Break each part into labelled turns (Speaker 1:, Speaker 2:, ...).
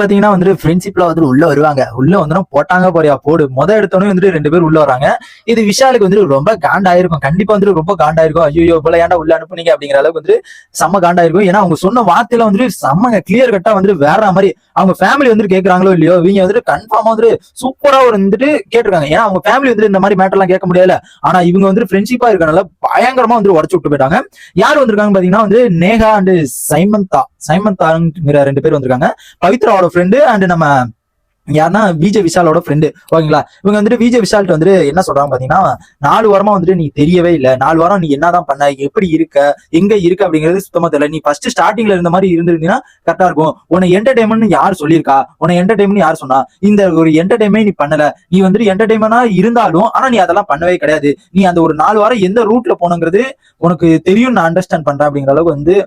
Speaker 1: பாத்தீங்கன்னா ஃப்ரெண்ட்ஷிப்ல உள்ள வருவாங்க. உள்ள போட்டாங்க போறியா போடு. எடுத்தோடனே ரெண்டு பேர் உள்ள வராங்க. இது விஷாலுக்கு ரொம்ப காண்டாயிருக்கும். கண்டிப்பா ரொம்ப காண்டாயிருக்கும். ஐயோ போல ஏன்டா உள்ள அனுப்புனீங்க அப்படிங்கிற அளவுக்கு செம்ம காண்டாயிருக்கும். ஏன்னா அவங்க சொன்ன வார்த்தையில செம்மங்க கிளியர் கட்டா வேற மாதிரி அவங்க ஃபேமிலி கேக்குறாங்களோ இல்லையோ இவங்க கன்ஃபார்மா சூப்பரா கேட்டிருக்காங்க. ஏன்னா அவங்க ஃபேமிலி இந்த மாதிரி மேட்டர் எல்லாம் கேட்க முடியல. ஆனா இவங்க ஃப்ரெண்ட்ஷிப்பா இருக்கனால பயங்கரமா உடச்சு விட்டு போயிட்டாங்க. யார் வந்திருக்காங்க பாத்தீங்கன்னா நேஹா அண்ட் சைமந்தாங்கிற ரெண்டு பேர் வந்திருக்காங்க. பவித்ராவோட ஃப்ரெண்டு அண்ட் நம்ம யாருன்னா விஜய் விஷாலோட ஃப்ரெண்டு. ஓகேங்களா? இவங்க விஜய் விஷால்ட்டு என்ன சொல்றாங்க பாத்தீங்கன்னா, 4 வாரமா நீ தெரியவே இல்ல. 4 வாரம் நீ என்னதான் பண்ண, எப்படி இருக்க, எங்க இருக்க அப்படிங்கிறது சுத்தமா தெரியல. நீ ஃபர்ஸ்ட் ஸ்டார்டிங்ல இருந்த மாதிரி இருந்திருந்தீங்கன்னா கரெக்டா இருக்கும். உன்னை என்டர்டைன்மெண்ட் யார் சொல்லியிருக்கா? உன்னை என்டர்டைன்மெண்ட் யார் சொன்னா? இந்த ஒரு என்டர்டைன்மெண்ட் நீ பண்ணல. நீ என்டர்டைன்மெண்டா இருந்தாலும் ஆனா நீ அதெல்லாம் பண்ணவே கிடையாது. நீ அந்த ஒரு 4 வாரம் எந்த ரூட்ல போனங்கிறது உனக்கு தெரியும், நான் அண்டர்ஸ்டாண்ட் பண்றேன் அப்படிங்கிற அளவுக்கு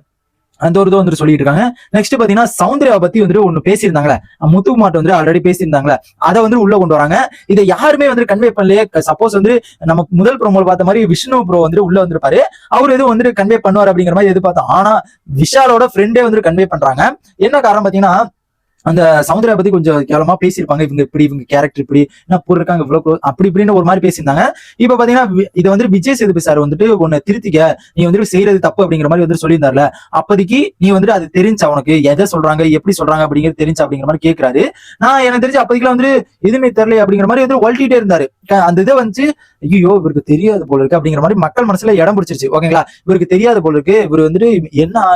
Speaker 1: அந்த ஒரு இது சொல்லிட்டு இருக்காங்க. நெக்ஸ்ட் பாத்தீங்கன்னா சௌந்தர்யா பத்தி ஒண்ணு பேசியிருந்தாங்களே, முத்துக்குமார் ஆல்ரெடி பேசியிருந்தாங்களே, அதை உள்ள கொண்டு வராங்க. இதை யாருமே கன்வே பண்ணலையே. சப்போஸ் நம்ம முதல் ப்ரோமோல பார்த்த மாதிரி விஷ்ணு ப்ரோ உள்ள வந்திருப்பாரு. அவர் எதுவும் கன்வே பண்ணுவார் அப்படிங்கிற மாதிரி எதிர்பார்த்தோம். ஆனா விஷாலோட ஃப்ரெண்டே கன்வே பண்றாங்க. என்ன காரணம் பாத்தீங்கன்னா, அந்த சௌந்தர்யா பத்தி கொஞ்சம் கேவலமா பேசியிருப்பாங்க. இவங்க கேரக்டர் இப்படி என்ன இருக்காங்க இவ்வளவு அப்படி இப்படின்னு ஒரு மாதிரி பேசியிருந்தாங்க. இப்ப பாத்தீங்கன்னா இதை விஜய் சேதுபதி சார் உன்னை திருத்திக்க, நீ செய்யறது தப்பு அப்படிங்கிற மாதிரி சொல்லியிருந்தாருல. அப்போதைக்கு நீ அது தெரிஞ்சா, உனக்கு எதை சொல்றாங்க எப்படி சொல்றாங்க அப்படிங்கிறது தெரிஞ்சா அப்படிங்கிற மாதிரி கேட்கிறாரு. நான் எனக்கு தெரிஞ்சு அப்போதைக்குலாம் எதுவுமே தெரியல அப்படிங்கிற மாதிரி ஒழட்டிட்டே இருந்தாரு. அந்த இதை ஐயோ இவருக்கு தெரியாது போல இருக்கு அப்படிங்கிற மாதிரி மக்கள் மனசுல இடம் பிடிச்சிருச்சு. ஓகேங்களா? இவருக்கு தெரியாது போல இருக்கு, இவர்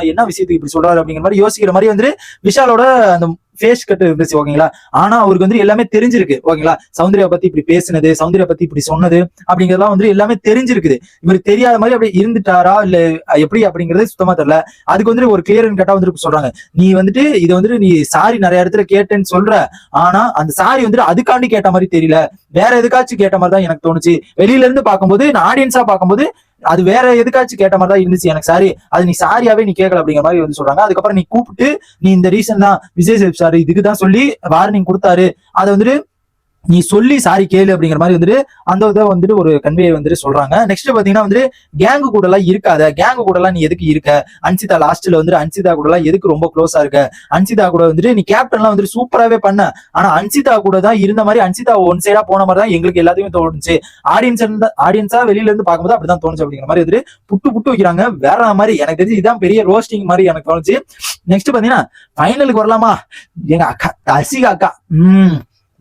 Speaker 1: என்ன விஷயத்துக்கு இப்படி சொல்றாரு அப்படிங்கிற மாதிரி யோசிக்கிற மாதிரி விஷாலோட அந்த ஃபேஸ் கட் இருந்துச்சு. ஓகேங்களா? ஆனா அவருக்கு எல்லாமே தெரிஞ்சிருக்கு. ஓகேங்களா? சௌந்தர்யா பத்தி இப்படி பேசினது, சௌந்தர்யா பத்தி இப்படி சொன்னது அப்படிங்கறதெல்லாம் எல்லாமே தெரிஞ்சிருக்குது. இவருக்கு தெரியாத மாதிரி அப்படி இருந்துட்டாரா இல்ல எப்படி அப்படிங்கறது சுத்தமா தெரியல. அதுக்கு ஒரு கிளியர் கட்டா சொல்றாங்க. நீ இதை நீ சாரி நிறைய இடத்துல கேட்டேன்னு சொல்ற. ஆனா அந்த சாரி அதுக்காண்டி கேட்ட மாதிரி தெரியல, வேற எதுக்காச்சும் கேட்ட மாதிரி தான் எனக்கு தோணுச்சு. வெளியில இருந்து பார்க்கும்போது, நான் ஆடியன்ஸா பார்க்கும்போது அது வேற எதுக்காச்சும் கேட்ட மாதிரி தான் இருந்துச்சு எனக்கு. சாரி, அது நீ சாரியாவே நீ கேட்கல அப்படிங்கிற மாதிரி சொல்றாங்க. அதுக்கப்புறம் நீ கூப்பிட்டு நீ இந்த ரீசன் தான் விஜய் சேதுபதி சார் இதுக்குதான் சொல்லி வார்னிங் கொடுத்தாரு, அதை நீ சொல்லி சாரி கேளு அப்படிங்கிற மாதிரி அந்த இதை ஒரு கன்வே சொல்றாங்க. நெக்ஸ்ட் பாத்தீங்கன்னா கேங்கு கூட எல்லாம் இருக்காத, கேங்கு கூட எல்லாம் நீ எதுக்கு இருக்க? அன்சிதா லாஸ்ட்ல அன்சிதா கூட எல்லாம் எதுக்கு ரொம்ப க்ளோஸா இருக்க? அன்சிதா கூட நீ கேப்டன் எல்லாம் சூப்பராவே பண்ண. ஆனா அன்சிதா கூட தான் இருந்த மாதிரி, அன்சிதா ஒன் சைடா போன மாதிரி தான் எங்களுக்கு எல்லாத்தையுமே தோணுச்சு. ஆடியன்ஸா வெளியில இருந்து பார்க்கும்போது அப்படிதான் தோணுச்சு அப்படிங்கிற மாதிரி புட்டு வைக்கிறாங்க. வேற மாதிரி எனக்கு தெரிஞ்சு இதான் பெரிய ரோஸ்டிங் மாதிரி எனக்கு தோணுச்சு. நெக்ஸ்ட் பாத்தீங்கன்னா ஃபைனலுக்கு வரலாமா? எங்க அக்கா அசிகா அக்கா,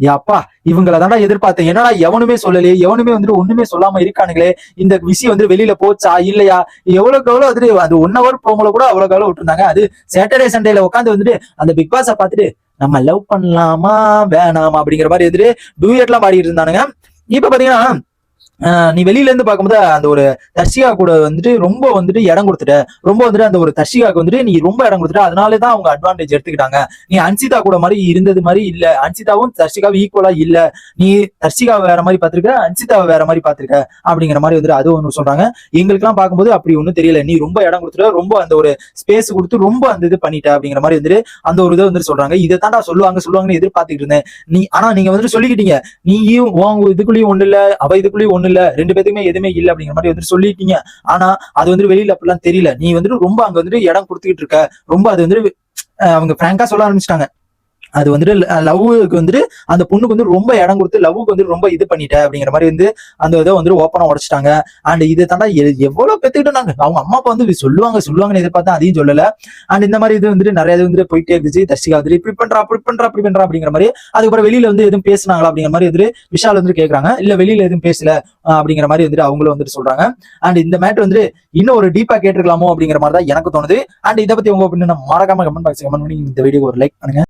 Speaker 1: அப்பா இவங்களை தாண்டா எதிர்பார்த்தேன். என்னடா எவனுமே சொல்லலையே, எவனுமே ஒண்ணுமே சொல்லாம இருக்கானுங்களே. இந்த விஷயம் வெளியில போச்சா இல்லையா, எவ்வளவுக்கு எவ்வளவு அது 1 hour ப்ரோமோல கூட அவ்வளவு எவ்வளவு விட்டுருந்தாங்க. அது சாட்டர்டே சண்டேல உட்காந்து அந்த பிக் பாஸ பார்த்துட்டு நம்ம லவ் பண்ணலாமா வேணாமா அப்படிங்கிற மாதிரி டூயட்லாம் பாடிட்டு இருந்தானுங்க. இப்ப பாத்தீங்கன்னா நீ வெளியில இருந்து பார்க்கும்போது அந்த ஒரு தர்ஷிகா கூட ரொம்ப இடம் கொடுத்துட்ட. ரொம்ப அந்த ஒரு தர்ஷிகாவுக்கு நீ ரொம்ப இடம் கொடுத்துட்ட. அதனாலதான் அவங்க அட்வான்டேஜ் எடுத்துக்கிட்டாங்க. நீ அன்சிதா கூட மாதிரி இருந்தது மாதிரி இல்ல. அன்சிதாவும் தர்ஷிகாவும் ஈக்குவலா இல்ல. நீ தர்ஷிகாவை வேற மாதிரி பாத்துருக்க, அன்சிதாவை வேற மாதிரி பாத்துருக்க அப்படிங்கிற மாதிரி அது ஒண்ணு சொல்றாங்க. எங்களுக்கு எல்லாம் பார்க்கும்போது அப்படி ஒண்ணும் தெரியல. நீ ரொம்ப இடம் கொடுத்துட்ட, ரொம்ப அந்த ஒரு ஸ்பேஸ் கொடுத்து ரொம்ப அந்த இது பண்ணிட்ட அப்படிங்கிற மாதிரி அந்த ஒரு இதை சொல்றாங்க. இதை தாண்டா சொல்லுவாங்கன்னு எதிர்பார்த்துக்கிட்டு இருந்தேன். ஆனா நீங்க சொல்லிக்கிட்டீங்க, நீயும் உங்க இதுக்குள்ளயும் ஒண்ணு இல்ல, அவ இதுக்குள்ளயும் ஒண்ணு இல்ல, ரெண்டு பேத்துக்குமே எதுவுமே இல்ல அப்படிங்கிற மாதிரி சொல்லிட்டீங்க. ஆனா அது வெளியில அப்படிலாம் தெரியல. நீ ரொம்ப அங்க இடம் கொடுத்துக்கிட்டு இருக்க. ரொம்ப அது அவங்க பிராங்கா சொல்ல ஆரம்பிச்சிட்டாங்க. அது லவ்வுக்கு அந்த பொண்ணுக்கு ரொம்ப இடம் கொடுத்து லவ்வுக்கு ரொம்ப இது பண்ணிட்ட அப்படிங்கிற மாதிரி அந்த இதை ஓப்பனா உடைச்சிட்டாங்க. அண்ட் இதை தாண்டா எவ்வளவு பெத்துக்கிட்டாங்க. அவங்க அம்மா அப்பா சொல்லுவாங்கன்னு எதிர்பார்த்தா அதையும் சொல்லல. அண்ட் இந்த மாதிரி இது நிறைய போயிட்டே இருந்துச்சு. தர்ஷிகா இப்படி பண்றா அப்படிங்கிற மாதிரி. அதுக்கப்புறம் வெளியில எதுவும் பேசினாங்களா அப்படிங்கிற மாதிரி விஷால் கேக்குறாங்க. இல்ல வெளியில எதுவும் பேசல அப்படிங்கிற மாதிரி அவங்களும் சொல்றாங்க. அண்ட் இந்த மேட்டர் இன்னும் ஒரு டீப்பா கேட்டிருக்கலாமோ அப்படிங்கிற மாதிரி தான் எனக்கு தோணுது. அண்ட் இதை பத்தி உங்க ஒப்பீனியன் மறக்காம கமெண்ட் பாக்ஸ் கமெண்ட் பண்ணி இந்த வீடியோ ஒரு லைக் பண்ணுங்க.